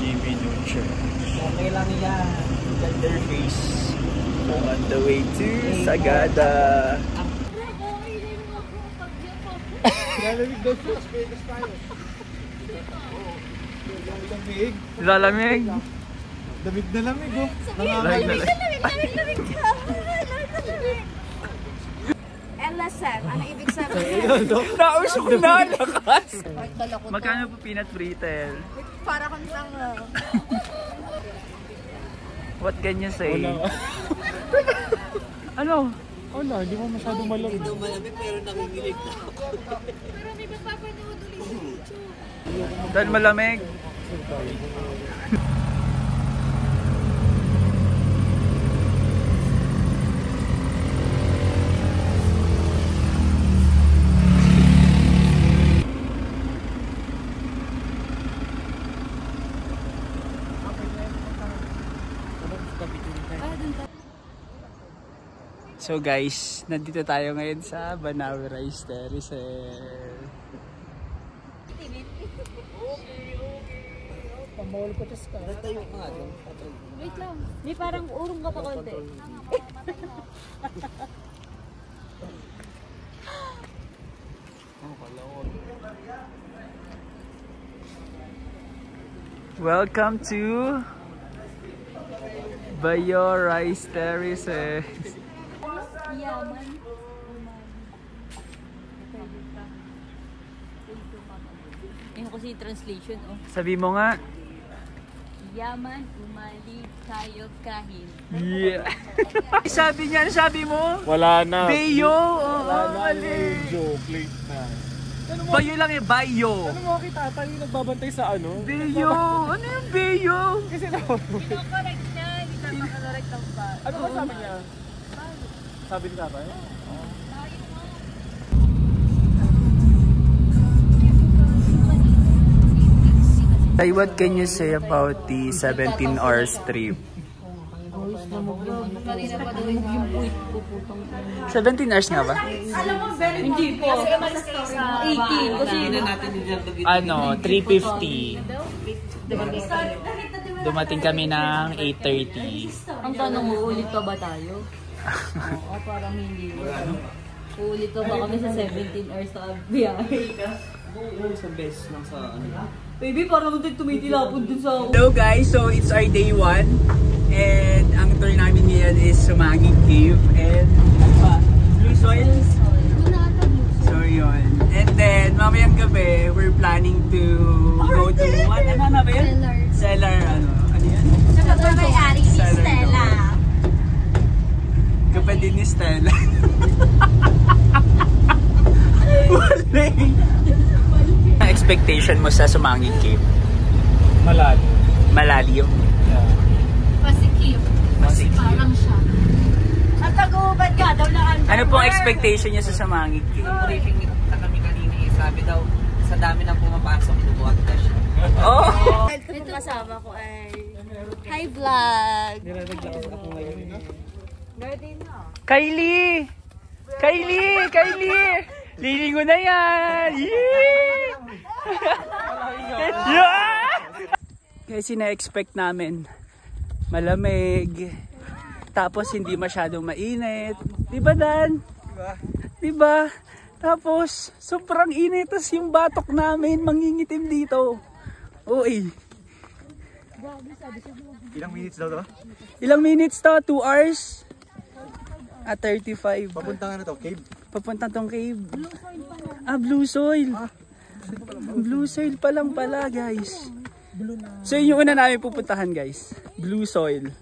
Jimmy Nuche. Okay lang yan. Their face. On the way to Sagada. Lalamig daw sa Las Vegas tayo. Lalamig. Lalamig. Damig na lamig oh. Lamig ka. LSM, ano ibig sabihin? Nausok na lakas. Magkano po peanut brittle? Para kang tanga. What can you say? Ano? Wala, hindi mo masyadong malamig. Hindi malamig pero nangingilig na ako. Pero may magpapanood ulit sa YouTube. Dahil malamig. So guys, nandito tayo ngayon sa Banawe Rice Terrace. Pamawal ko tas ka. Tayo ka nga doon. Wait lang. May parang urong ka pa konti. Welcome to Bayo Rice Terrace. Yaman. Ayun kasi yung translation oh. Sabi mo nga. Yaman, umali, tayo kahin. Yeah. Sabi niya, sabi mo? Wala na. Bayo. Wala na. Mali. Joke, late na. Bayo lang eh, Bayo. Ano mo kita? Tayo yung nagbabantay sa ano? Bayo. Ano yung Bayo? Kasi na. Pinocorrect niya, hindi na makakorrect ang ba. Ano ba sabi niya? Sabi ni tatay? Tay, what can you say about the 17 hours trip? 17 hours nga ba? Hindi po. 18. Kasi yun natin Ano, 3:50. Dumating kami ng 8:30. ang tanong mo, ulit pa ba tayo? Oo, parang hindi. Ulit pa ba kami sa 17 hours na biyahe? Isang beses lang sa ano. Baby, parang naman tumitilapon dun sa... Hello guys, so it's our day 1 and ang tour namin ngayon is Sumangig Cave and Blue Soil. So yun. And then mamayang gabi, we're planning to go to what? Ano ba yun? Cellar. Ano yan? Nakapamayari ni Stella. Kapatid ni Stella. Wala. Expectation mo sa Sumangig Cave? Malalim. Malalim. Pasikip. Parang siya. Ang tag-uubad ka daw lang. Ano pong expectation niya sa Sumangig Cave? Briefing na kami kanina sabi daw sa dami ng pumapasok inubuhat na siya. Oh! Ito kasama ko ay hi vlog. Kylie! Kylie! Kylie! Lilingo na yan! Yeah! Yeah! Kasi na-expect namin malamig, tapos hindi masyadong mainit. Diba Dan? Diba? Tapos sobrang init, tapos yung batok namin mangingitim dito. Uy. Ilang minutes daw to? Ilang minutes to? 2 hours? At 35. Papunta nga na to, cave? Papunta tong cave. Blue soil. Blue soil pa lang pala, guys. So yun yung una namin pupuntahan, guys. Blue soil.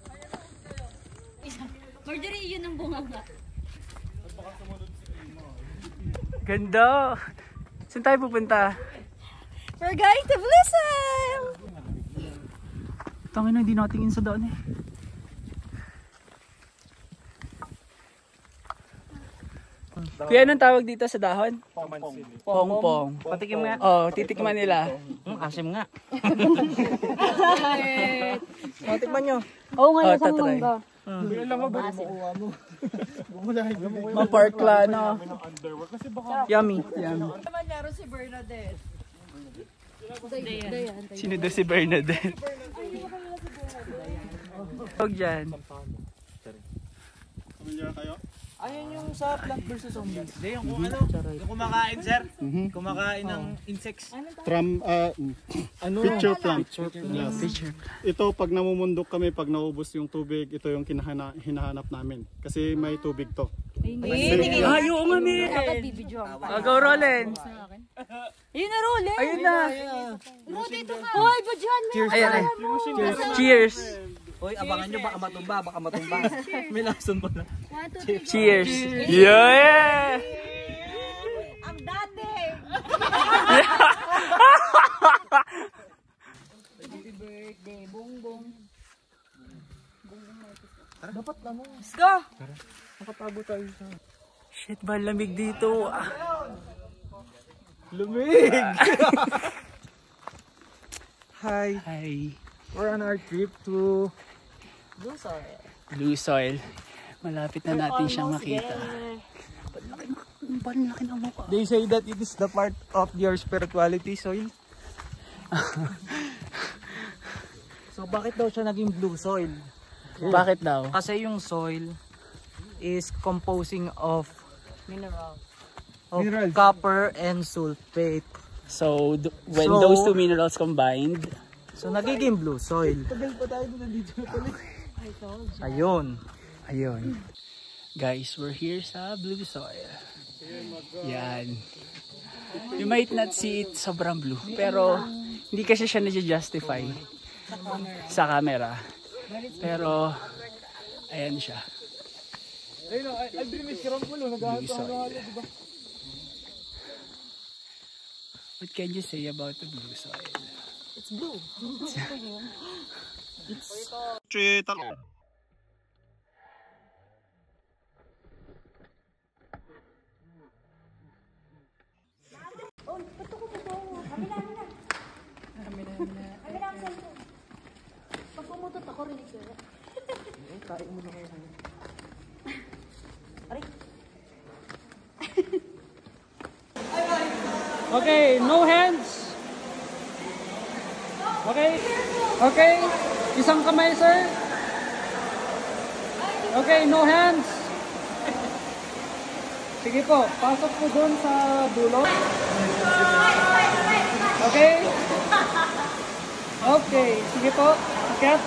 Marjorie, yun ang bunganga. Ganda. Saan tayo pupunta? We're going to Blue Soil! Tangin na, hindi natingin sa daan eh. Kuya, anong tawag dito sa dahon? Pongpong. Patikim nga. Oh, titikman nila. Asim nga. Tikman nyo. Oo nga, Oh, yung tatry. mangga. Bilang lang ba? Makuha mo. Bumulahin mo. Maparkla, no? Kasi baka... Yummy. Yummy. Naman laro si Bernadette. Sino daw si Bernadette? Huwag dyan. Pamilyar kayo? Ayun yung sa Plant vs. Zombies. Hindi, yung kung ano, yung kumakain, sir. Kumakain ng insects. Picture plant. Yes. Picture. Ito, pag namumundok kami, pag naubos yung tubig, ito yung hinahanap namin. Kasi may tubig to. Ayaw nga ni. Dapat bibidyo. Go, Roland. Ayun na, Roland. Ayun na. Hoy, badyan mo. Ayan. Cheers. Hoy, abangan nyo, baka matumba. May lason pala. Cheers. Yeah! Ang dati. Happy birthday, Bongbong. Dapat na mo. Let's go. Nakatago tayo sa... Shit, ba lamig dito. Lumig! Hi. Hi. We're on our trip to... Blue soil. Malapit na natin siyang makita. Ba't laki ng mukha? They say that it is the part of your spirituality soil. So bakit daw siya naging blue soil? Bakit daw? Kasi yung soil is composing of Mineral. minerals. Copper and sulfate. So, when So- those two minerals combined, So nagiging blue soil. Ayun. ayun. Guys, we're here sa blue soil. Yan. You might not see it sobrang blue, pero hindi kasi siya na-justify sa camera. Pero, ayan siya. Blue soil. What can you say about the blue soil? It's blue. Pag pumutot ako, rinig ko. Okay, no hands. Okay. Okay. Isang kamay, sir. Okay, no hands. Sige po, pasok po doon sa dulo. Okay. Okay, sige po. Akyat.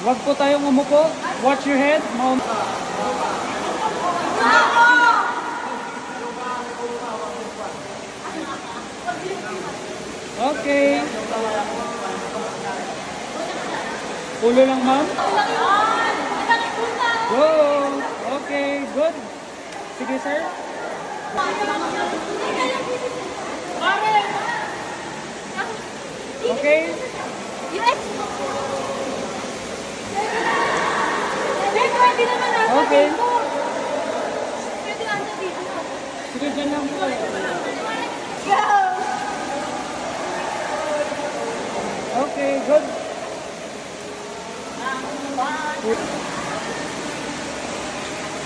Huwag po tayong umupo. Watch your head. Okay. Ulo lang, ma'am. Go. Okay, good. Sige, sir. Okay. Okay. Sige, dyan lang po. Okay, good.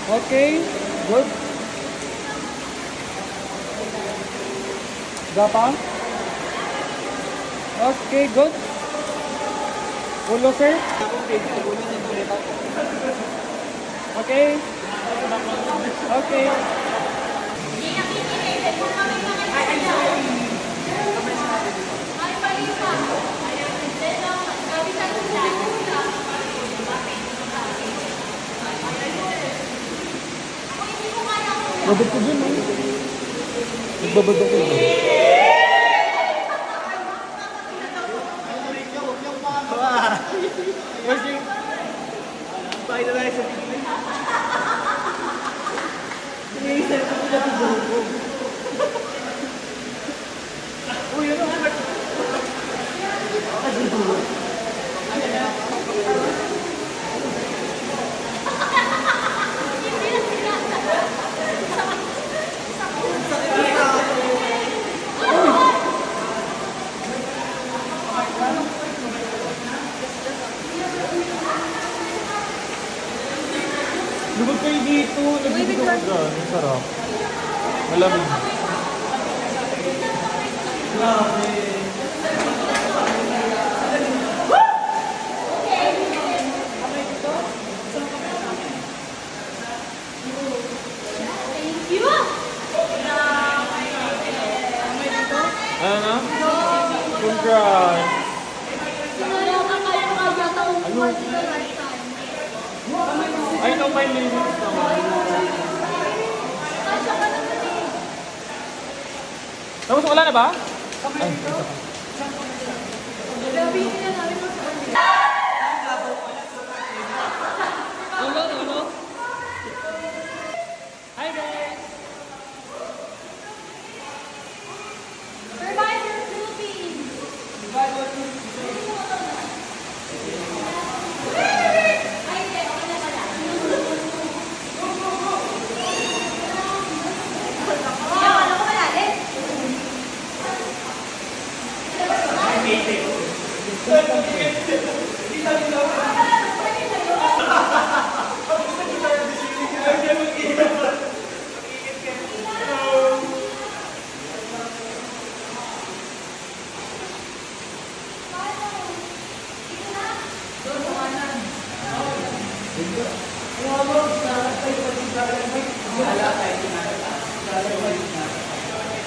Okay, good. Gapang. Okay, good. Ulo, sir. Okay. Okay. Babad ko dun, eh. Nagbabad ako dun. Lubog kayo dito. Nagdito ko dyan. Ang sarap. Malamig. Grabe. Congrats! I know my limits naman. Tapos wala na ba? Ay. Hi guys! Survivor Philippines!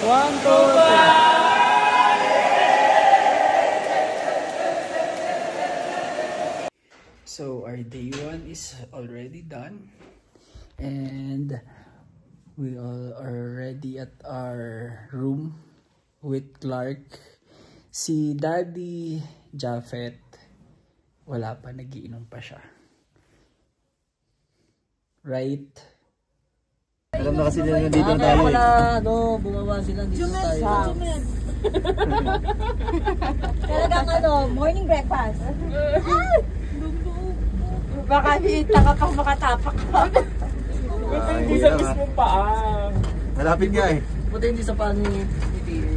One, two, three. So our day 1 is already done and we all are ready at our room with Clark. Si Daddy Japheth wala pa, nagiinom pa siya. Right? Alam na kasi nila dito tayo eh. Bumawa sila dito tayo. Talagang morning breakfast. Baka hiita ka pang makatapak ka. Hindi sa mismong paa. Malapit nga eh. Buti hindi sa paa ni PA.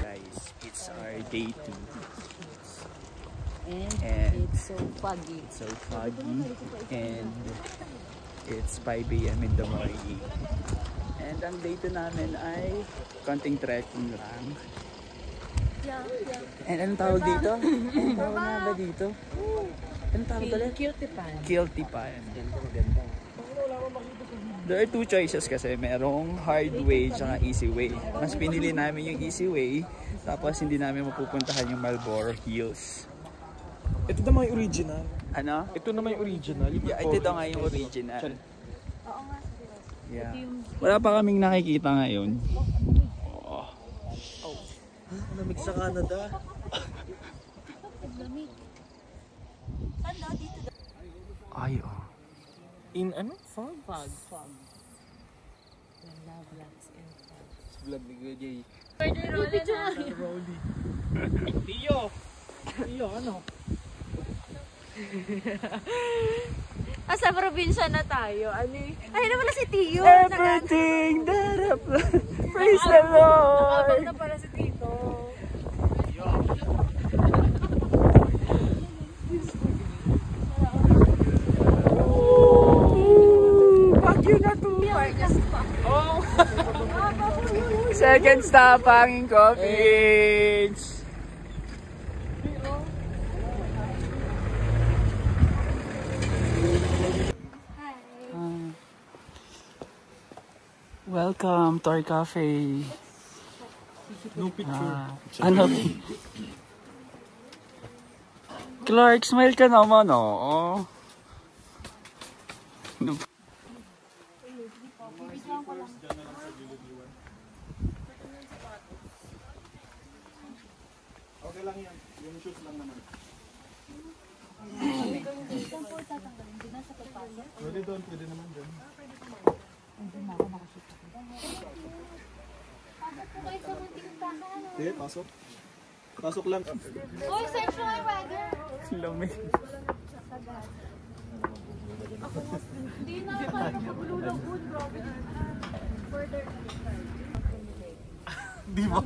Guys, it's our day 2. And it's so foggy. So foggy and it's 5 AM in the morning. And ang day 2 namin ay konting trekking lang. And anong tawag dito? Anong tawag nga ba dito? Anong tawag ulit? Guilty pan. Guilty pan. There are 2 choices kasi. Merong hard way at easy way. Mas pinili namin yung easy way, tapos hindi namin mapupuntahan yung Marlboro Hills. Ito naman yung original. Ano? Ito naman yung original. Yeah, ito nga yung original. Yeah. Wala pa kaming nakikita ngayon. Oh. Lamig sa Canada. Ay, oh. In ano? Fog? Fog. Vlog ni Kuya Jay. Rolly. Tiyo! Tiyo, ano? Sa probinsya na tayo. Ano ay, na pala si Tio. Everything that I've praise the Lord. Nakabal na pala si Tito. Bagyo na to. Second stop, Hanging Coffees. Welcome to our cafe. No picture. Ano? Clark, smile ka naman, oh. No. Okay lang yan. Yung shoes lang naman. Pwede doon, pwede naman doon. Sige, pasok. Pasok lang. Uy, search mo yung weather. Lamig. Hindi na tayo maglulog po. Grabe. Further. Di ba?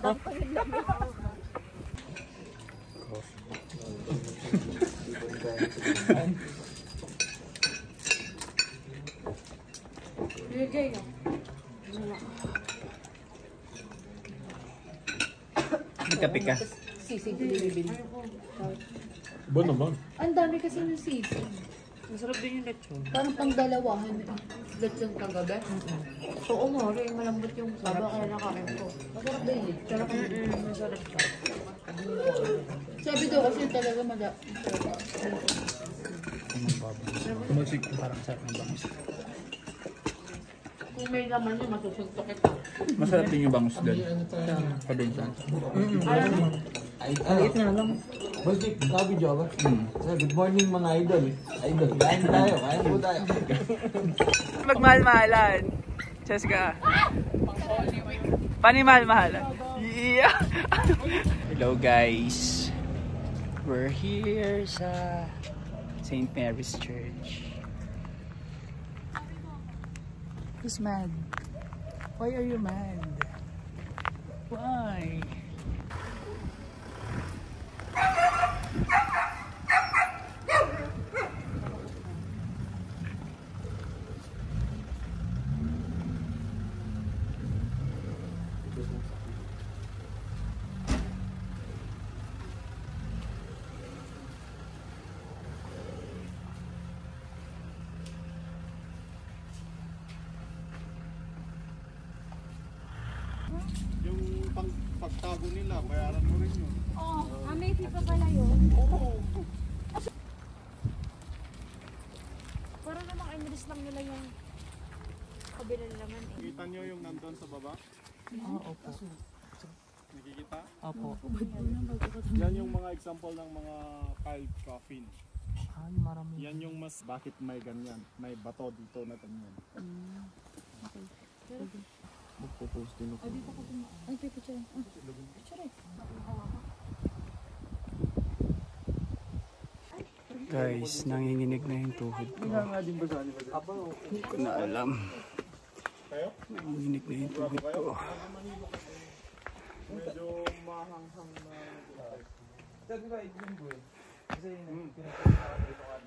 Kape ka. Sisig bilibili. Ba naman? Ang dami kasi ng sisig. Masarap din yung lechon. Parang pang dalawahan lechon kagabi. Oo nga rin, malambot yung saba kaya nakain ko. Masarap ba yun? Sarap masarap siya. Sabi daw kasi talaga Tumalsik parang sarap ng bangus. kung may laman yun, masusuntok kita. Masarap din yung bangus doon. Pabinsan. Aliit na lang. Baltik, sabi Java. Good morning mga idol. Idol, kain tayo, kain po tayo. Magmahal-mahalan. Cheska. Panimahal-mahalan. Yeah. Hello guys. We're here sa St. Mary's Church. Who's mad? Why are you mad? Why? Yung pagtago nila, bayaran mo rin yun. May fee pa pala yun. Para namang inris lang nila yung kabila naman eh. Kita nyo yung nandun sa baba? Opo. Nakikita? Opo. Yan yung mga example ng mga piled coffin. Ay, marami. Yan yung mas bakit may ganyan. May bato dito na ganyan. Magpo-post din ako. Ay, picture. Picture eh. Guys, nanginginig na yung tuhod ko. Hindi ko na alam. Nanginginig na yung tuhod ko. Medyo mahanghang na.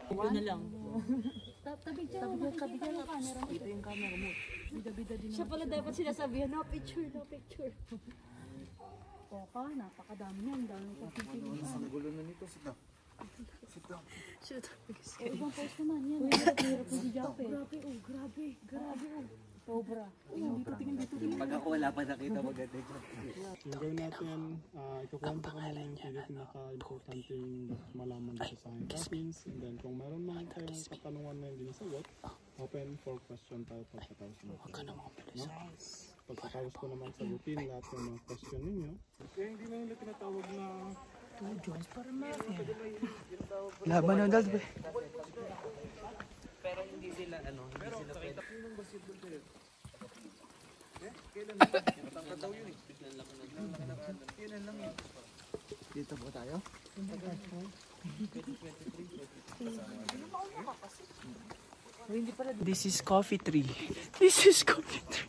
Ito na lang. Tabi ka ng camera mo. Ito yung camera mo. Bida-bida din. Siya pala dapat sinasabihan, no picture, no picture. Poka, napakadami niyan. Dami ko pipilihan. Ang gulo na nito, sit down. Shoot. Ibang post naman yan. Hirap na si Jape. Grabe. Sobra. Dito, tingin dito. Pag ako wala pa nakita maganda dyan. Yung gawin natin, ikukwento ko muna yung pinaka-importante yung malaman dito sa aking coffins. And then kung meron man kayong katanungan na hindi nasagot, open for question tayo pagkatapos natin. No? Pagkatapos ko naman sagutin lahat ng mga question ninyo. Kaya hindi na nila tinatawag na Laban ng dad ba? Pero hindi sila pwede. Dito po tayo. This is coffee tree. This is coffee tree.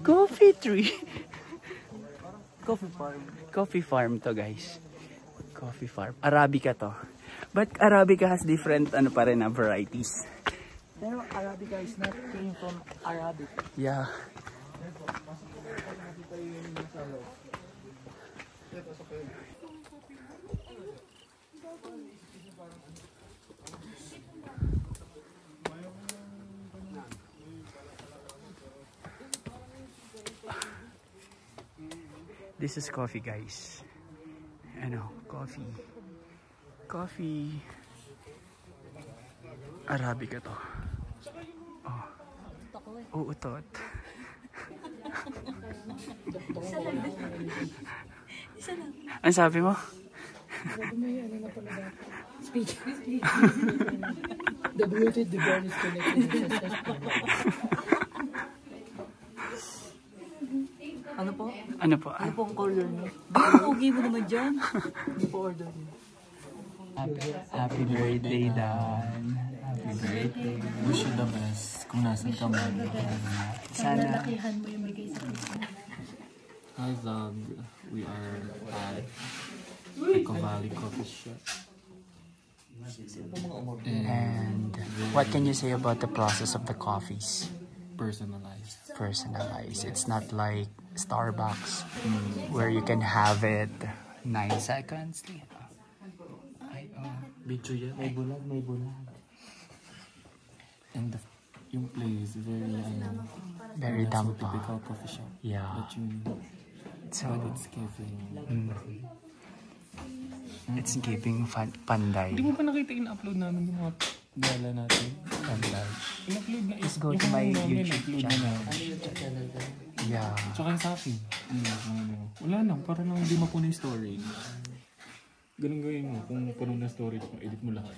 Coffee tree. Coffee farm. Coffee farm to guys. Coffee farm. Arabica to. But Arabica has different pa rin na varieties. Pero Arabica is not came from Arabic. Yeah. This is coffee guys. Coffee. Coffee. Arabica to. Oh. Uutot. Ang sabi mo? Speech. The beauty, the girl is connected. Ano po? Ano po? Ano po ang order niyo? Pugi mo naman dyan. Ano po order niyo? Happy birthday, Dan. Happy birthday. Wish you the best kung nasan ka man. Sana. Lakihan mo yung bigay sa Christmas. Hi vlog, we are at Eco Valley Coffee Shop. And what can you say about the process of the coffees? Personalized. Personalized. It's not like Starbucks where you can have it 9 seconds. Video yan. May bulag, may bulag. And yung place Very damp. typical coffee shop. Yeah. But it's giving. It's giving Panday. Hindi mo pa nakita in-upload namin yung mga gala natin? Panday. In-upload na. Let's go to my YouTube channel. Yeah. Tsaka yung sa akin. Wala lang, para lang hindi mapuno yung story. Ganun gawin mo. Kung puno na story, edit mo lahat.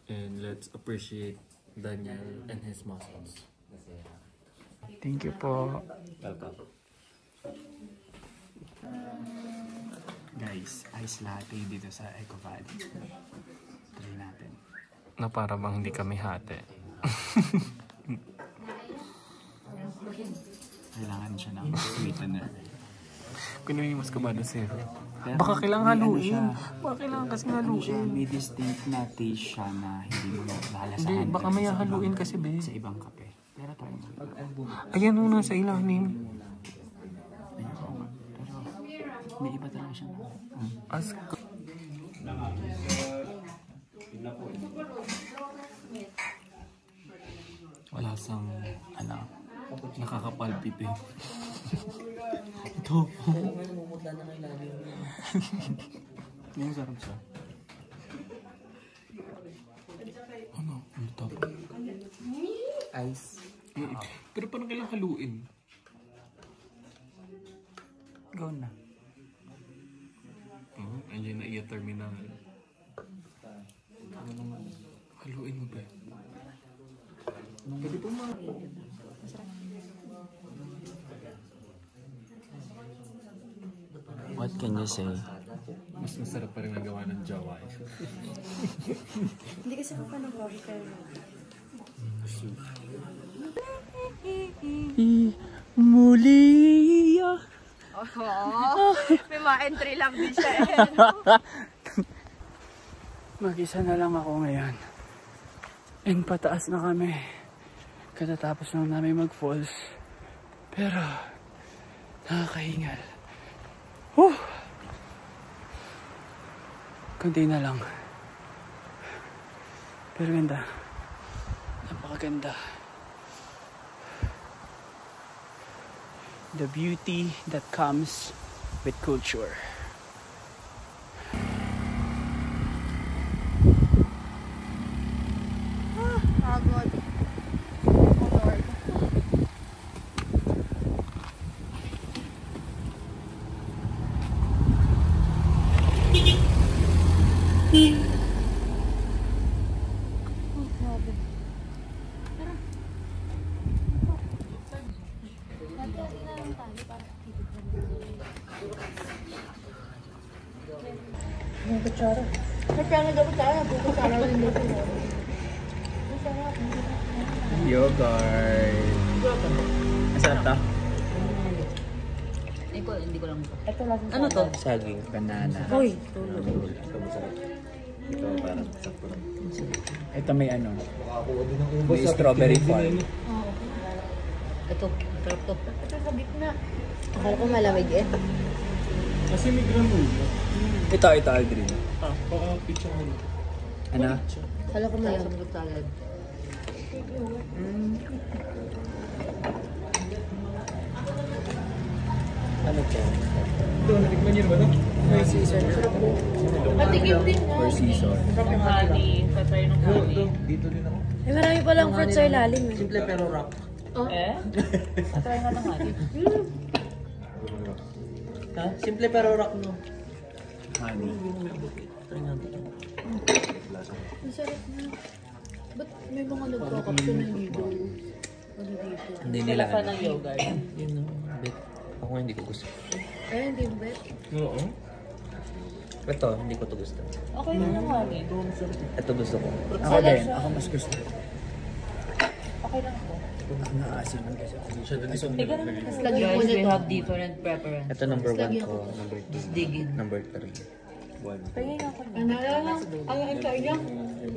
And let's appreciate Daniel and his muscles. Thank you po. Welcome. Guys, ice latte dito sa Eco Valley. Try natin. Na para bang hindi kami hati. Kailangan siya ng sweetener. Kunin mas kabado sir. Pero Baka kailangan may haluin. siya. Baka kailangan kasi Ano siya, haluin. may distinct na taste siya na hindi mo lalasahan. Hindi, baka may sa haluin ibang- kasi be. Sa ibang kape. Pero try mo. Ayan muna sa ilalim. Pero may iba talaga siya. As wala sang nakakapalpit eh. Ito. Yung sarap siya. Ano? Ang top. Ice. Pero parang kailangan haluin. Go na. Oh, ayun na iya terminal. Haluin mo ba? Pwede po What can you say? mas masarap pa rin nagawa ng Jawa. Hindi kasi ako pa nag-vlog kayo. Muli. Oo. May mga entry lang din siya eh. Mag-isa na lang ako ngayon. And pataas na kami. Katatapos lang namin mag-falls. Pero, nakakahingal. Kunti na lang. Pero ganda. Napakaganda. The beauty that comes with culture. Pagod. Yogurt. Masarap to? Hindi ko lang. Ano to? Saging. Banana. Uy, Ito parang sakto lang. Ito may ano. May strawberry farm. ito. Sarap to. Ito sa gitna. Akala ko malamig eh. Kasi may granola. Ito Aldrin. Baka picture mo. Ano? Akala ko malamig salad. Ano to? Ito, natikman niyo ba ito? Four season. Patikim din na. Four season. Dito din ako. Ay, marami palang fruit sa ilalim eh. Simple pero rock. Try nga ng honey. Ha? Simple pero rock no. Honey. Ang sarap na. Ba't may mga nagkakapsyon na dito? Ano dito? Hindi nila pa ng yogurt. Yun no. Bet. Ako hindi ko gusto. Eh, hindi ba? Oo. Ito, hindi ko to gusto. Okay na ng honey. Ito gusto ko. Ako din. Ako mas gusto. Okay lang po. Naasin lang kasi. Guys, we have different preference. Ito number 1 ko. Number 2. Number 3.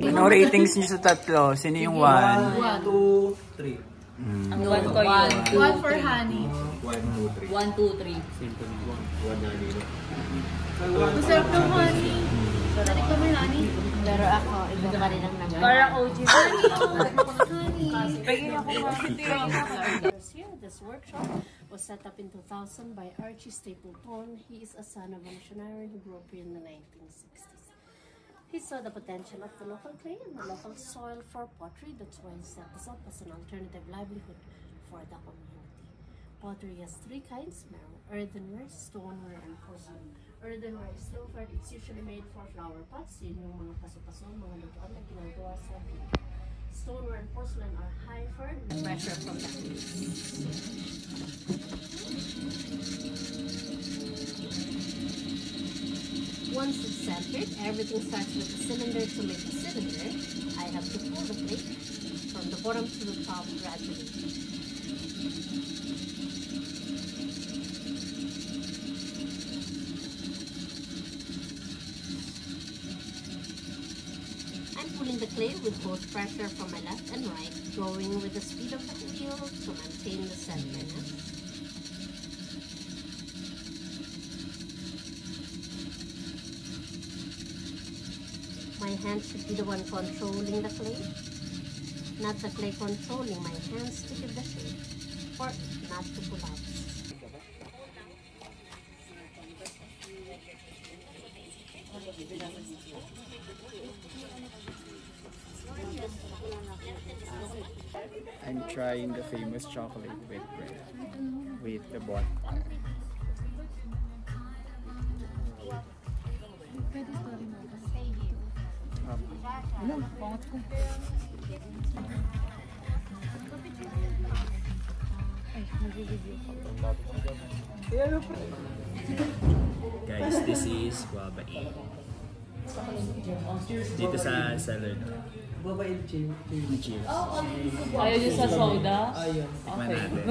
Ano ratings niyo sa tatlo? Sino yung 1? 1, 2, 3. Ang 1 ko yun. 1 for honey. 1, 2, 3. Masarap ng honey. Sarap kami honey. Pero ako, iba pa rin ang naman. Parang OG. Honey. Pagin ako Here, this workshop was set up in 2000 by Archie Stapleton. He is a son of a missionary who grew up here in the 1960s. He saw the potential of the local clay and the local soil for pottery. That's why he set this up as an alternative livelihood for the community. Pottery has 3 kinds: earthenware, stoneware, and porcelain. Earthenware is low fat. It's usually made for flower pots. Yun yung mga paso-paso, mga lutuan na ginagawa sa bibig. Stoneware and porcelain are high fat and pressure from the clay. Once it's centered, everything starts with the cylinder. To make the cylinder, I have to pull the plate from the bottom to the top gradually. I'm pulling the clay with both pressure from my left and right, going with the speed of the wheel to maintain the centeredness. My hand should be the one controlling the clay, not the clay controlling my hands to give the shape, or not to collapse. I'm trying the famous chocolate with bread with the butter. Guys, this is guava A. Dito sa salad. Cheers. Ayaw nyo sa soda? Tikman natin.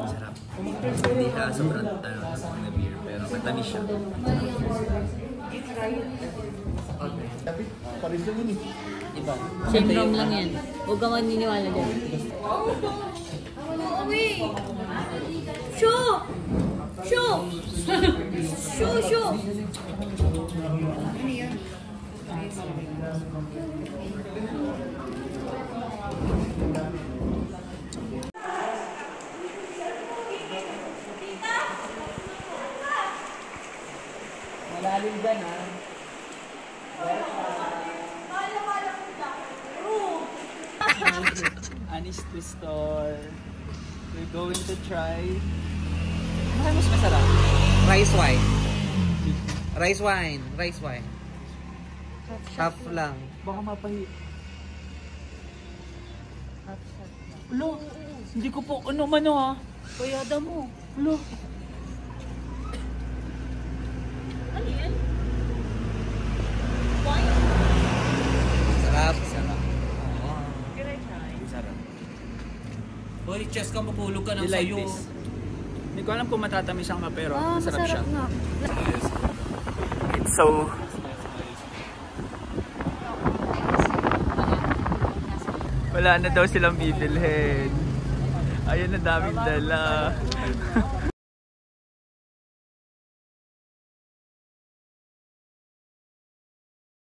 Sarap. Hindi ka sobrang na beer, pero matamis siya. Same rum lang yan. Huwag ka maniniwala dyan. Shoo! Shoo! Shoo! Shoo! Malalim dyan ha. Anis Twistor. We're going to try. Ano mas masarap? Rice wine. Rice wine. Rice wine. Half lang. Baka mapahi. Ulo, hindi ko po ano man ha. Bayada mo. Ulo. Ano yan? Sarap. Sarap. Can I try? Sarap. Hoy, chest ka, mapulog ka ng You like sayo. this? Hindi ko alam kung matatamisan ka pero masarap siya. Nga. It's so... Wala na daw silang bibilhin. Ayun, ang daming dala.